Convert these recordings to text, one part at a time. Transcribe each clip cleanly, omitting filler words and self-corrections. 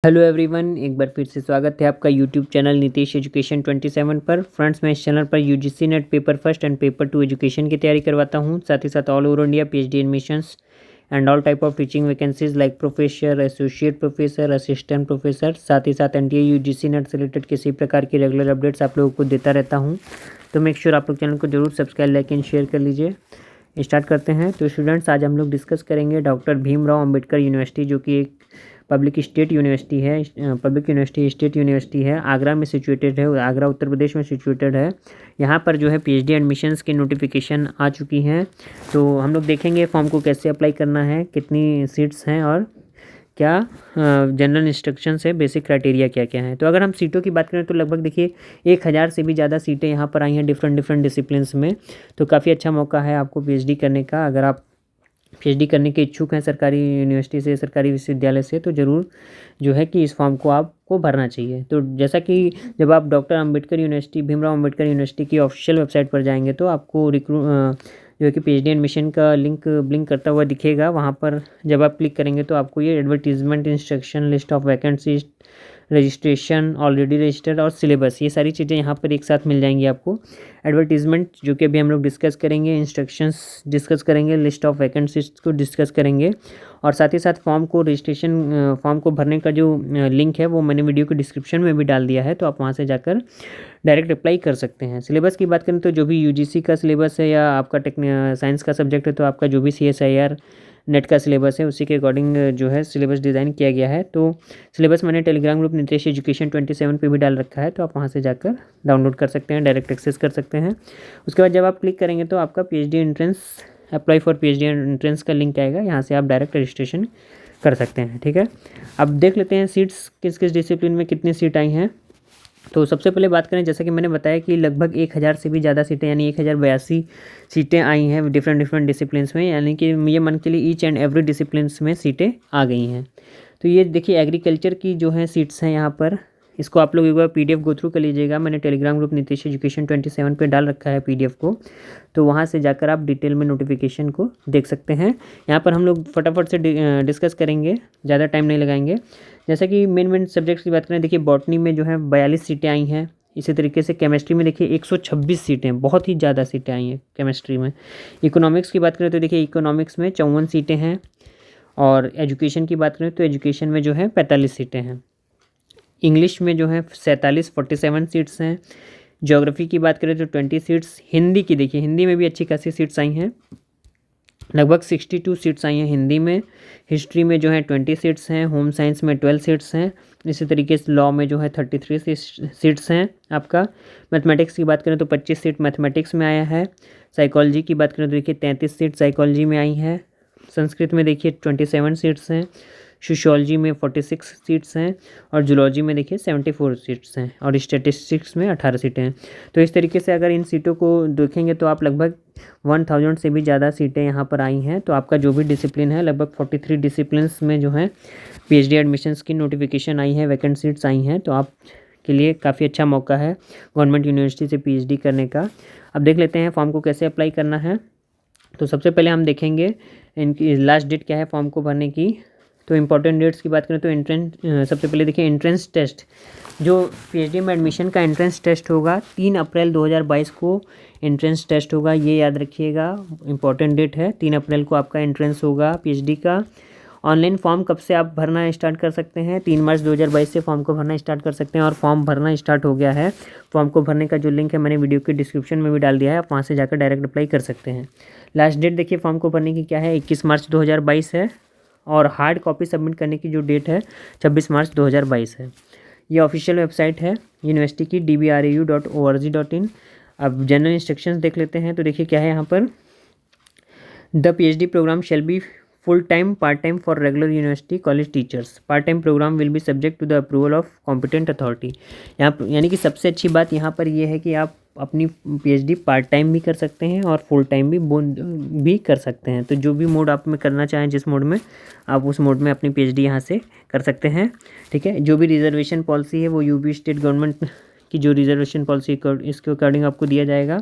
Hello everyone, एक बार फिर से स्वागत है आपका यूट्यूब चैनल नीतीश एजुकेशन 27 पर। फ्रेंड्स, मैं इस चैनल पर UGC net paper first and paper 2 education की तैयारी करवाता हूं। साथ ही साथ all over India PhD admissions and all type of teaching vacancies like professor, associate professor, assistant professor, साथ ही साथ एनटीए यूजीसी नेट से रिलेटेड किसी प्रकार की रेगुलर अपडेट्स आप लोगों को देता रहता हूँ। तो मेक श्योर आप लोग चैनल को जरूर सब्सक्राइब, लाइक एंड शेयर कर लीजिए। स्टार्ट करते हैं। तो स्टूडेंट्स, आज हम लोग डिस्कस करेंगे डॉक्टर भीमराव अंबेडकर यूनिवर्सिटी, जो कि एक पब्लिक स्टेट यूनिवर्सिटी है। पब्लिक यूनिवर्सिटी स्टेट यूनिवर्सिटी है, आगरा में सिचुएटेड है, आगरा उत्तर प्रदेश में सिचुएटेड है। यहाँ पर जो है पीएचडी एडमिशन्स की नोटिफिकेशन आ चुकी हैं। तो हम लोग देखेंगे फॉर्म को कैसे अप्लाई करना है, कितनी सीट्स हैं और क्या जनरल इंस्ट्रक्शंस है, बेसिक क्राइटेरिया क्या क्या है। तो अगर हम सीटों की बात करें तो लगभग देखिए 1000 से भी ज़्यादा सीटें यहाँ पर आई हैं डिफरेंट डिसिप्लिन्स में। तो काफ़ी अच्छा मौका है आपको पीएचडी करने का। अगर आप पीएचडी करने के इच्छुक हैं सरकारी यूनिवर्सिटी से, सरकारी विश्वविद्यालय से, तो ज़रूर जो है कि इस फॉर्म को आपको भरना चाहिए। तो जैसा कि जब आप doctor Ambedkar university, Bhimrao Ambedkar university की ऑफिशियल वेबसाइट पर जाएंगे तो आपको जो है कि पीएचडी एडमिशन का लिंक ब्लिंक करता हुआ दिखेगा। वहाँ पर जब आप क्लिक करेंगे तो आपको ये advertisement, instruction, list of vacancies, registration, already registered और सिलेबस, ये सारी चीज़ें यहाँ पर एक साथ मिल जाएंगी आपको। एडवर्टीजमेंट जो कि अभी हम लोग डिस्कस करेंगे, इंस्ट्रक्शंस डिस्कस करेंगे, लिस्ट ऑफ वैकेंसीज को डिस्कस करेंगे, और साथ ही साथ फॉर्म को रजिस्ट्रेशन फॉर्म को भरने का जो लिंक है वो मैंने वीडियो के डिस्क्रिप्शन में भी डाल दिया है। तो आप वहाँ से जाकर डायरेक्ट अप्लाई कर सकते हैं। सिलेबस की बात करें तो जो भी यूजीसी का सिलेबस है या आपका साइंस का सब्जेक्ट है तो आपका जो भी CSIR नेट का सिलेबस है उसी के अकॉर्डिंग जो है सिलेबस डिज़ाइन किया गया है। तो सिलेबस मैंने टेलीग्राम ग्रुप नीतीश एजुकेशन 27 पे भी डाल रखा है, तो आप वहाँ से जाकर डाउनलोड कर सकते हैं, डायरेक्ट एक्सेस कर सकते हैं। उसके बाद जब आप क्लिक करेंगे तो आपका PhD entrance, apply for PhD entrance का लिंक आएगा। यहाँ से आप डायरेक्ट रजिस्ट्रेशन कर सकते हैं। ठीक है, अब देख लेते हैं सीट्स किस किस डिसिप्लिन में कितनी सीट आई हैं। तो सबसे पहले बात करें, जैसा कि मैंने बताया कि लगभग 1000 से भी ज़्यादा सीटें यानी 1082 सीटें आई हैं डिफरेंट डिसिप्लिन्स में, यानी कि ये मान के लिए ईच एंड एवरी डिसिप्लिन्स में सीटें आ गई हैं। तो ये देखिए एग्रीकल्चर की जो है सीट्स हैं यहाँ पर, इसको आप लोग एक बार PDF गो थ्रू कर लीजिएगा। मैंने टेलीग्राम ग्रुप नीतीश एजुकेशन 27 पे डाल रखा है PDF को, तो वहाँ से जाकर आप डिटेल में नोटिफिकेशन को देख सकते हैं। यहाँ पर हम लोग फटाफट से डिस्कस करेंगे, ज़्यादा टाइम नहीं लगाएंगे। जैसा कि मेन सब्जेक्ट्स की बात करें, देखिए बॉटनी में जो है 42 सीटें आई हैं। इसी तरीके से केमिस्ट्री में देखिए 126 सीटें, बहुत ही ज़्यादा सीटें आई हैं केमिस्ट्री में। इकोनॉमिक्स की बात करें तो देखिए इकोनॉमिक्स में 54 सीटें हैं, और एजुकेशन की बात करें तो एजुकेशन में जो है 45 सीटें हैं। इंग्लिश में जो है 47 सीट्स हैं। ज्योग्राफी की बात करें तो 20 सीट्स। हिंदी की देखिए, हिंदी में भी अच्छी खासी सीट्स आई हैं, लगभग 62 सीट्स आई हैं हिंदी में। हिस्ट्री में जो है 20 सीट्स हैं। होम साइंस में 12 सीट्स हैं। इसी तरीके से लॉ में जो है 33 सीट्स हैं आपका। मैथमेटिक्स की बात करें तो 25 सीट मैथमेटिक्स में आया है। साइकोलॉजी की बात करें तो देखिए 33 सीट साइकोलॉजी में आई है। संस्कृत में देखिए 27 सीट्स हैं। सोशियोलॉजी में 46 सीट्स हैं, और जूलॉजी में देखिए 74 सीट्स हैं, और स्टैटिस्टिक्स में 18 सीटें हैं। तो इस तरीके से अगर इन सीटों को देखेंगे तो आप लगभग 1000 से भी ज़्यादा सीटें यहाँ पर आई हैं। तो आपका जो भी डिसिप्लिन है, लगभग 43 डिसिप्लिन्स में जो है पीएचडी एडमिशन्स की नोटिफिकेशन आई है, वैकेंट सीट्स आई हैं। तो आप के लिए काफ़ी अच्छा मौका है गवर्नमेंट यूनिवर्सिटी से पीएचडी करने का। अब देख लेते हैं फॉर्म को कैसे अप्लाई करना है। तो सबसे पहले हम देखेंगे इनकी लास्ट डेट क्या है फॉर्म को भरने की। तो इम्पॉर्टेंट डेट्स की बात करें तो सबसे पहले देखिए एंट्रेंस टेस्ट, जो पीएचडी में एडमिशन का एंट्रेंस टेस्ट होगा 3 अप्रैल 2022 को एंट्रेंस टेस्ट होगा, ये याद रखिएगा, इम्पॉर्टेंट डेट है। 3 अप्रैल को आपका एंट्रेंस होगा पीएचडी का। ऑनलाइन फॉर्म कब से आप भरना स्टार्ट कर सकते हैं? 3 मार्च 2022 से फॉर्म को भरना स्टार्ट कर सकते हैं, और फॉर्म भरना स्टार्ट हो गया है। फॉर्म को भरने का जो लिंक है मैंने वीडियो के डिस्क्रिप्शन में भी डाल दिया है, आप वहाँ से जाकर डायरेक्ट अप्लाई कर सकते हैं। लास्ट डेट देखिए फॉर्म को भरने की क्या है, 21 मार्च 2022 है, और हार्ड कॉपी सबमिट करने की जो डेट है 26 मार्च 2022 है। ये ऑफिशियल वेबसाइट है यूनिवर्सिटी की, dbrau.org.in। अब जनरल इंस्ट्रक्शंस देख लेते हैं। तो देखिए क्या है यहाँ पर, the PhD programme shall be full time part time for regular university college teachers. Part time programme will be subject to the approval of competent authority. यहाँ यानी कि सबसे अच्छी बात यहाँ पर ये है कि आप अपनी पीएचडी पार्ट टाइम भी कर सकते हैं और फुल टाइम भी कर सकते हैं। तो जो भी मोड आप में करना चाहें, जिस मोड में आप, उस मोड में अपनी पीएचडी यहाँ से कर सकते हैं। ठीक है, जो भी रिजर्वेशन पॉलिसी है वो यूपी स्टेट गवर्नमेंट की जो रिजर्वेशन पॉलिसी इसके अकॉर्डिंग आपको दिया जाएगा।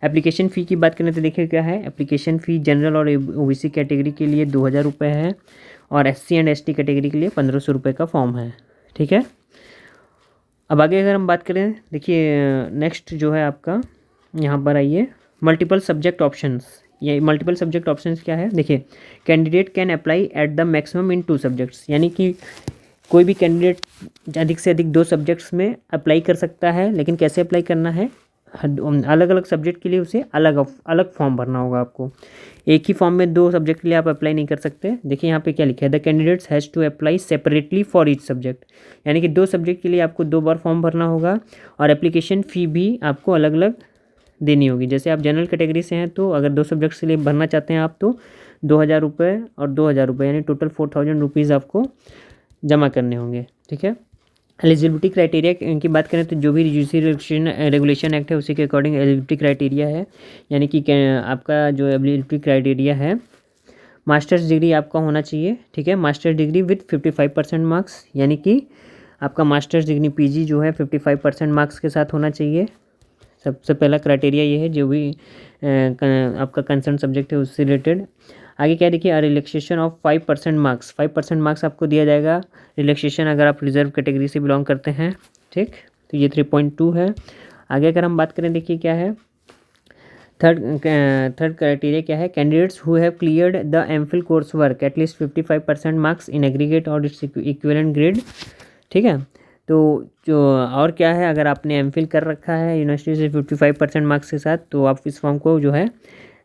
एप्लीकेशन फ़ी की बात करें तो देखिए क्या है, एप्लीकेशन फ़ी जनरल और OBC कैटेगरी के लिए 2000 रुपये है, और SC एंड ST कैटेगरी के लिए 1500 रुपये का फॉर्म है। ठीक है। अब आगे अगर हम बात करें, देखिए नेक्स्ट जो है आपका यहाँ पर आइए, मल्टीपल सब्जेक्ट ऑप्शंस। ये मल्टीपल सब्जेक्ट ऑप्शंस क्या है, देखिए candidate can apply at the maximum in 2 subjects, यानी कि कोई भी कैंडिडेट अधिक से अधिक 2 सब्जेक्ट्स में अप्लाई कर सकता है, लेकिन कैसे अप्लाई करना है, अलग अलग सब्जेक्ट के लिए उसे अलग अलग फॉर्म भरना होगा आपको। एक ही फॉर्म में 2 सब्जेक्ट के लिए आप अप्लाई नहीं कर सकते। देखिए यहाँ पे क्या लिखा है, the candidates has to apply separately for each subject, यानी कि 2 सब्जेक्ट के लिए आपको 2 बार फॉर्म भरना होगा और एप्लीकेशन फ़ी भी आपको अलग अलग देनी होगी। जैसे आप जनरल कैटेगरी से हैं तो अगर 2 सब्जेक्ट्स के लिए भरना चाहते हैं आप, तो 2,000 रुपये और 2,000 रुपये, यानी टोटल 4,000 रुपीज़ आपको जमा करने होंगे। ठीक है। एलिजिबिलिटी क्राइटेरिया की बात करें तो जो भी यूजीसी रेगुलेशन एक्ट है उसी के अकॉर्डिंग एलिजिबिलिटी क्राइटेरिया है, यानी कि आपका जो एलिजिबिलिटी क्राइटेरिया है, मास्टर्स डिग्री आपका होना चाहिए। ठीक है, मास्टर्स डिग्री विथ 55% मार्क्स, यानी कि आपका मास्टर्स डिग्री पीजी जो है 55% मार्क्स के साथ होना चाहिए। सबसे पहला क्राइटेरिया ये है, जो भी आपका कंसर्न सब्जेक्ट है उससे रिलेटेड। आगे क्या देखिए, रिलैक्सेशन ऑफ 5% मार्क्स, 5% मार्क्स आपको दिया जाएगा रिलैक्सेशन अगर आप रिजर्व कैटेगरी से बिलोंग करते हैं। ठीक, तो ये 3.2 है। आगे अगर हम बात करें, देखिए क्या है, थर्ड क्राइटेरिया क्या है, candidates who have cleared the MPhil course work at least 55% marks in aggregate और इट्स इक्विवेलेंट ग्रेड। ठीक है, तो जो और क्या है, अगर आपने एमफिल कर रखा है यूनिवर्सिटी से 55% मार्क्स के साथ, तो आप इस फॉर्म को जो है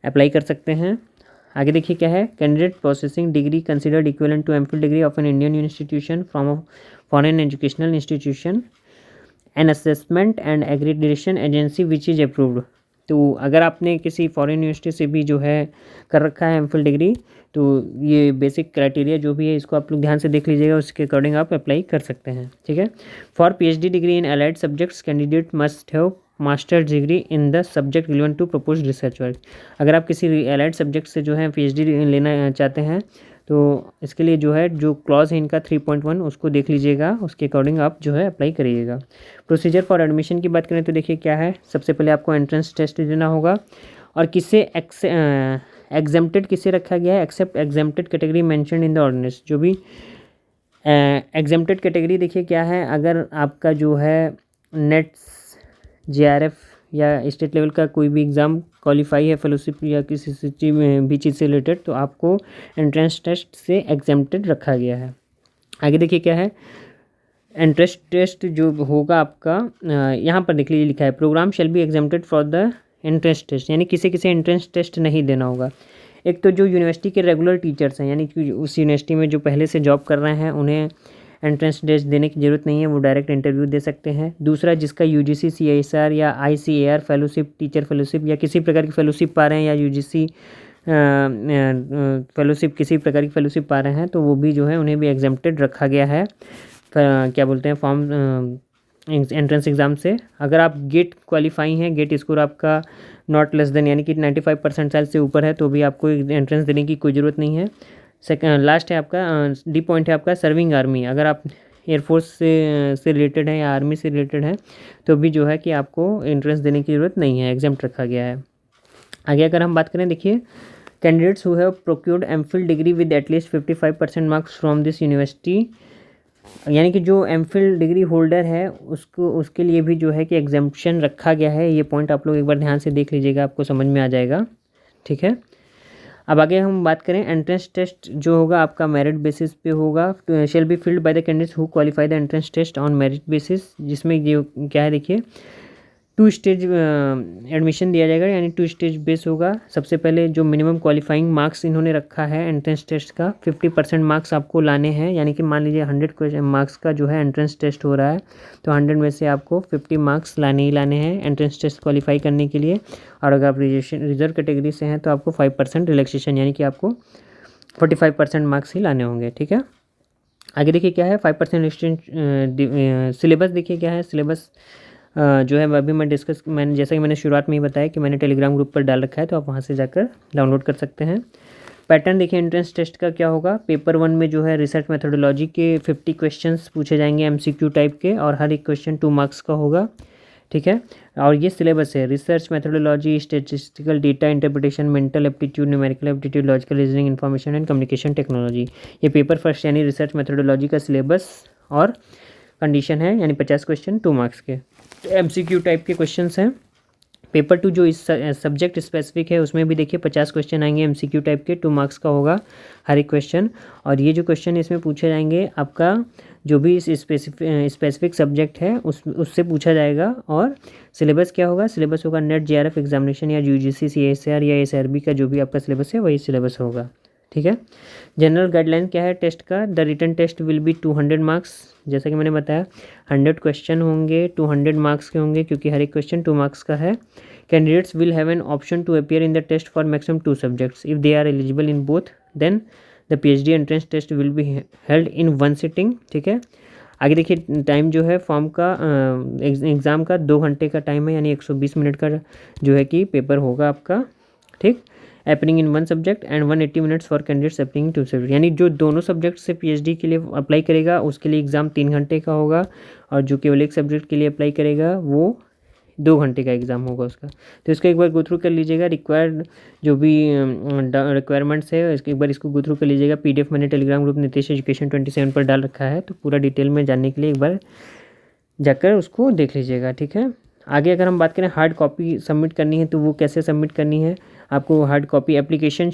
अप्लाई कर सकते हैं। आगे देखिए क्या है, candidate processing degree considered equivalent to MPhil degree of an Indian institution from a foreign educational institution an assessment and accreditation agency which is approved. तो अगर आपने किसी फॉरेन यूनिवर्सिटी से भी जो है कर रखा है एमफिल डिग्री, तो ये बेसिक क्राइटेरिया जो भी है इसको आप लोग ध्यान से देख लीजिएगा, उसके अकॉर्डिंग आप अप्लाई कर सकते हैं। ठीक है। For PhD degree in allied subjects candidate must have masters degree in the subject relevant to propose research work. अगर आप किसी अलाइड सब्जेक्ट से जो है पीएचडी लेना चाहते हैं, तो इसके लिए जो है जो क्लॉज है इनका 3.1 उसको देख लीजिएगा, उसके अकॉर्डिंग आप जो है अप्लाई करिएगा। प्रोसीजर फॉर एडमिशन की बात करें तो देखिए क्या है, सबसे पहले आपको एंट्रेंस टेस्ट देना होगा और किससे एग्जेम्प्टेड किसे रखा गया है, except exempted category mention in the ordinance. जो भी एग्जेम्प्टेड कैटेगरी देखिए क्या है, अगर आपका जो है नेट्स जेआरएफ या स्टेट लेवल का कोई भी एग्ज़ाम क्वालिफाई है फेलोशिप या किसी चीज़ में भी चीज़ से रिलेटेड, तो आपको एंट्रेंस टेस्ट से एग्जेम्प्टेड रखा गया है। आगे देखिए क्या है, एंट्रेंस टेस्ट जो होगा आपका, यहाँ पर देख लीजिए लिखा है, programme shall be exempted for the entrance test, यानी किसी एंट्रेंस टेस्ट नहीं देना होगा। एक तो जो यूनिवर्सिटी के रेगुलर टीचर्स हैं, यानी कि उस यूनिवर्सिटी में जो पहले से जॉब कर रहे हैं, उन्हें एंट्रेंस टेस्ट देने की ज़रूरत नहीं है, वो डायरेक्ट इंटरव्यू दे सकते हैं। दूसरा, जिसका यूजीसी सीएसआर या आईसीएआर फेलोशिप, टीचर फेलोशिप या किसी प्रकार की फेलोशिप पा रहे हैं, या यूजीसी फेलोशिप किसी प्रकार की फेलोशिप पा रहे हैं, तो वो भी जो है उन्हें भी एग्जेम्प्टेड रखा गया है, क्या बोलते हैं, फॉर्म एंट्रेंस एग्ज़ाम से। अगर आप गेट क्वालिफाई हैं, गेट स्कोर आपका नॉट लेस देन यानी कि 95 परसेंटाइल से ऊपर है, तो भी आपको एंट्रेंस देने की कोई ज़रूरत नहीं है। सेकंड लास्ट है आपका, डी पॉइंट है आपका सर्विंग आर्मी। अगर आप एयरफोर्स से रिलेटेड है या आर्मी से रिलेटेड है, तो भी जो है कि आपको एंट्रेंस देने की ज़रूरत नहीं है, एग्जाम रखा गया है। आगे अगर हम बात करें, देखिए candidates who have procured MPhil degree with at least 55% marks from this university, यानी कि जो एमफिल डिग्री होल्डर है उसके लिए भी जो है कि एग्जेम्पशन रखा गया है। ये पॉइंट आप लोग एक बार ध्यान से देख लीजिएगा, आपको समझ में आ जाएगा। ठीक है। अब आगे हम बात करें, एंट्रेंस टेस्ट जो होगा आपका मेरिट बेसिस पे होगा, shall be filled by the candidates who qualify the entrance test on merit basis, जिसमें ये क्या है, देखिए 2 स्टेज एडमिशन दिया जाएगा, यानी 2 स्टेज बेस होगा। सबसे पहले जो मिनिमम क्वालिफाइंग मार्क्स इन्होंने रखा है एंट्रेंस टेस्ट का 50% मार्क्स आपको लाने हैं, यानी कि मान लीजिए 100 मार्क्स का जो है एंट्रेंस टेस्ट हो रहा है, तो 100 में से आपको 50 मार्क्स लाने ही लाने हैं एंट्रेंस टेस्ट क्वालिफाई करने के लिए। और अगर आप रिजर्व कैटेगरी से हैं तो आपको 5% रिलैक्सेशन, यानी कि आपको 45% मार्क्स ही लाने होंगे। ठीक है। आगे देखिए क्या है, 5% रिलेक्सेशन। सिलेबस देखिए क्या है, सिलेबस जो है अभी मैंने जैसा कि मैंने शुरुआत में ही बताया कि मैंने टेलीग्राम ग्रुप पर डाल रखा है, तो आप वहाँ से जाकर डाउनलोड कर सकते हैं। पैटर्न देखिए एंट्रेंस टेस्ट का क्या होगा, पेपर 1 में जो है रिसर्च मेथोडोलॉजी के 50 क्वेश्चंस पूछे जाएंगे एमसीक्यू टाइप के, और हर एक क्वेश्चन 2 मार्क्स का होगा। ठीक है। और ये सिलेबस है, research methodology, statistical data interpretation, mental aptitude, numerical aptitude, logical reasoning, information and communication technology. ये पेपर फर्स्ट यानी रिसर्च मेथोडोलॉजी का सिलेबस और कंडीशन है, यानी 50 क्वेश्चन 2 मार्क्स के। MCQ टाइप के क्वेश्चंस हैं। पेपर 2 जो इस सब्जेक्ट स्पेसिफिक है उसमें भी देखिए 50 क्वेश्चन आएंगे MCQ टाइप के, 2 मार्क्स का होगा हर एक क्वेश्चन। और ये जो क्वेश्चन इसमें पूछे जाएंगे आपका जो भी इस स्पेसिफिक सब्जेक्ट है उससे पूछा जाएगा। और सिलेबस क्या होगा, सिलेबस होगा नेट JRF एग्जामिनेशन या UGC CSIR या SRB का जो भी आपका सिलेबस है वही सिलेबस होगा, ठीक है। जनरल गाइडलाइन क्या है टेस्ट का, the written test will be 200 marks, जैसा कि मैंने बताया 100 क्वेश्चन होंगे, 200 मार्क्स के होंगे क्योंकि हर एक क्वेश्चन 2 मार्क्स का है। Candidates will have an option to appear in the test for maximum 2 subjects, if they are eligible in both then the PhD entrance test will be held in 1 sitting, ठीक है। आगे देखिए time जो है form का exam का 2 घंटे का टाइम है, यानी 120 मिनट का जो है कि पेपर होगा आपका, ठीक। Appearing in 1 subject and 180 minutes for candidates appearing 2 subject, यानी जो दोनों सब्जेक्ट से PhD के लिए अप्लाई करेगा उसके लिए एग्ज़ाम 3 घंटे का होगा, और जो केवल एक सब्जेक्ट के लिए अप्लाई करेगा वो 2 घंटे का एग्ज़ाम होगा उसका। तो इसको एक बार गो थ्रू कर लीजिएगा, रिक्वायर्ड जो भी रिक्वायरमेंट्स है इसके एक बार इसको गो थ्रू कर लीजिएगा। PDF मैंने टेलीग्राम ग्रुप नीतीश एजुकेशन 27 पर डाल रखा है, तो पूरा डिटेल में जानने के लिए एक बार जाकर उसको देख लीजिएगा, ठीक है। आगे अगर हम बात करें हार्ड कॉपी सबमिट करनी है तो वो कैसे सबमिट करनी है, आपको hard copy applicant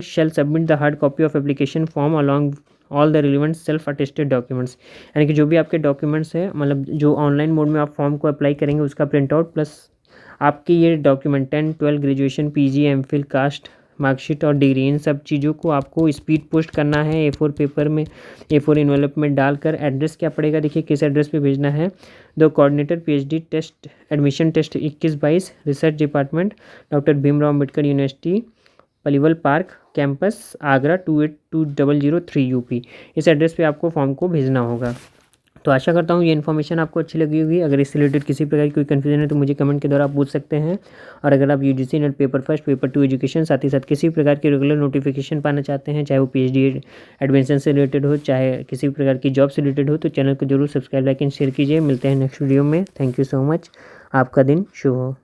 shall submit the hard copy of application form along all the relevant self attested documents, यानी कि जो भी आपके डॉक्यूमेंट्स हैं, मतलब जो ऑनलाइन मोड में आप फॉर्म को अप्लाई करेंगे उसका प्रिंट आउट प्लस आपकी ये document 10, 12 graduation, PG, MPhil, caste marksheet और डिग्री, इन सब चीज़ों को आपको स्पीड पोस्ट करना है A4 पेपर में, A4 इन्वेलप में डालकर। एड्रेस क्या पड़ेगा, देखिए किस एड्रेस पे भेजना है, the coordinator PhD test admission test 21-22 research department doctor Bhimrao Ambedkar university Paliwal park campus Agra 282003 UP, इस एड्रेस पे आपको फॉर्म को भेजना होगा। तो आशा करता हूँ ये इन्फॉर्मेशन आपको अच्छी लगी होगी। अगर इससे रिलेटेड किसी प्रकार की कोई कन्फ्यूजन है तो मुझे कमेंट के द्वारा आप पूछ सकते हैं। और अगर आप UGC net paper first, paper 2 education, साथ ही साथ किसी प्रकार की रेगुलर नोटिफिकेशन पाना चाहते हैं, चाहे वो PhD एडमिशन से रिलेटेड हो, चाहे किसी प्रकार की जॉब से रिलेटेड हो, तो चैनल को जरूर सब्सक्राइब, लाइक एंड शेयर कीजिए। मिलते हैं नेक्स्ट वीडियो में। Thank you so much. आपका दिन शुभ हो।